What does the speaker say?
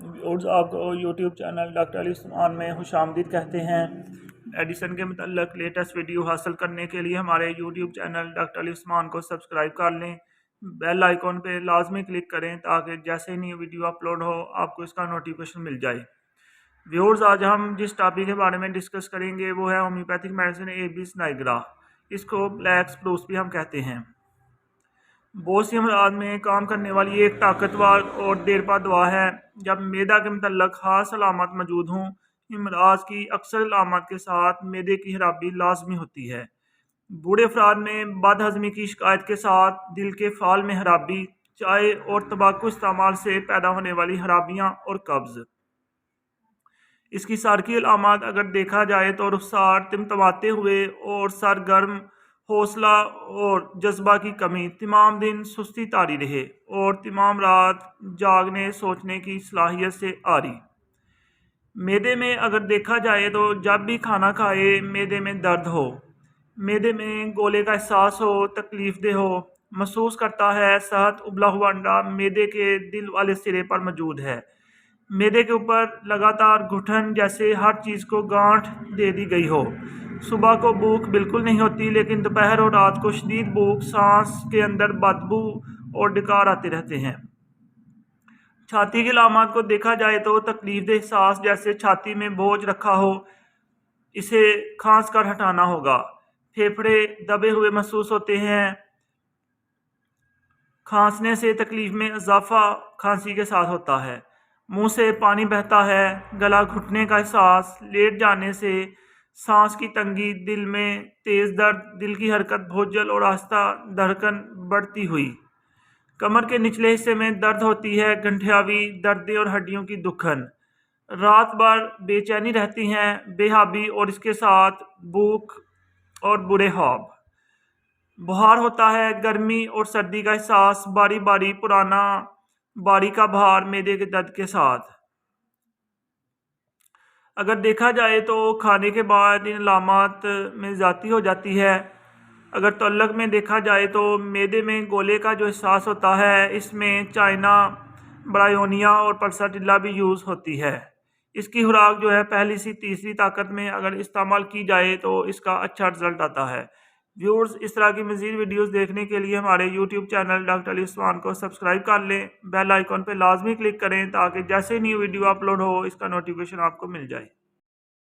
Viewers, आपको YouTube channel doctor Ali Usman में खुशामदीद कहते हैं। मेडिसिन के मतलब लेटेस्ट वीडियो हासिल करने के लिए हमारे YouTube channel doctor Ali Usman को सब्सक्राइब कर लें, बेल आइकॉन पे लाजमी क्लिक करें ताकि जैसे ही नई वीडियो अपलोड हो आपको इसका नोटिफिकेशन मिल जाए। व्यूअर्स, आज हम जिस टॉपिक के बारे में डिस्कस करेंगे वो है होम्योपैथिक मेडिसिन एबिस नाइग्रा। इसको ब्लैक स्प्रूस भी हम कहते हैं। बहुत सी अमराज में काम करने वाली एक ताकतवर और देरपा दवा है। जब मैदा के मतलब खास अलामत मौजूद हों, अमराज की अक्सर अलामत के साथ मैदे की खराबी लाजमी होती है। बूढ़े अफराद में बदहजमी की शिकायत के साथ दिल के फाल में खराबी, चाय और तंबाकू इस्तेमाल से पैदा होने वाली खराबियाँ और कब्ज़। इसकी सर की अलामत अगर देखा जाए तो रुखसार तिमतमाते हुए और सर गर्म, हौसला और जज्बा की कमी, तमाम दिन सुस्ती तारी रहे और तमाम रात जागने सोचने की सलाहियत से आ रही। मैदे में अगर देखा जाए तो जब भी खाना खाए मैदे में दर्द हो, मैदे में गोले का एहसास हो, तकलीफ दे हो, महसूस करता है सेहत उबला हुआ अंडा मैदे के दिल वाले सिरे पर मौजूद है। मैदे के ऊपर लगातार घुटन जैसे हर चीज़ को गांठ दे दी गई हो। सुबह को भूख बिल्कुल नहीं होती, लेकिन दोपहर और रात को शदीद भूख, सांस के अंदर बदबू और डकार आते रहते हैं। छाती की अलामत को देखा जाए तो तकलीफ एहसास जैसे छाती में बोझ रखा हो, इसे खांस कर हटाना होगा। फेफड़े दबे हुए महसूस होते हैं। खांसने से तकलीफ में इजाफा खांसी के साथ होता है। मुंह से पानी बहता है, गला घुटने का एहसास, लेट जाने से सांस की तंगी, दिल में तेज दर्द, दिल की हरकत भोजल और आहिस्ता धड़कन बढ़ती हुई। कमर के निचले हिस्से में दर्द होती है, गंठियावी दर्दें और हड्डियों की दुखन। रात भर बेचैनी रहती हैं, बेहाबी और इसके साथ भूख और बुरे ख्वाब। बुखार होता है, गर्मी और सर्दी का एहसास, बारी बारी पुराना बारी का भार मैदे के दर्द के साथ। अगर देखा जाए तो खाने के बाद इन अलामत में ज़्यादती हो जाती है। अगर तल्लक में देखा जाए तो मैदे में गोले का जो एहसास होता है, इसमें चाइना, ब्रायोनिया और पल्साटिल्ला भी यूज़ होती है। इसकी खुराक जो है पहली से तीसरी ताकत में अगर इस्तेमाल की जाए तो इसका अच्छा रिजल्ट आता है। व्यूअर्स, इस तरह की मज़ीद वीडियोस देखने के लिए हमारे YouTube channel doctor Ali Usman को सब्सक्राइब कर लें, बेल आइकॉन पर लाजमी क्लिक करें ताकि जैसे ही न्यू वीडियो अपलोड हो इसका नोटिफिकेशन आपको मिल जाए।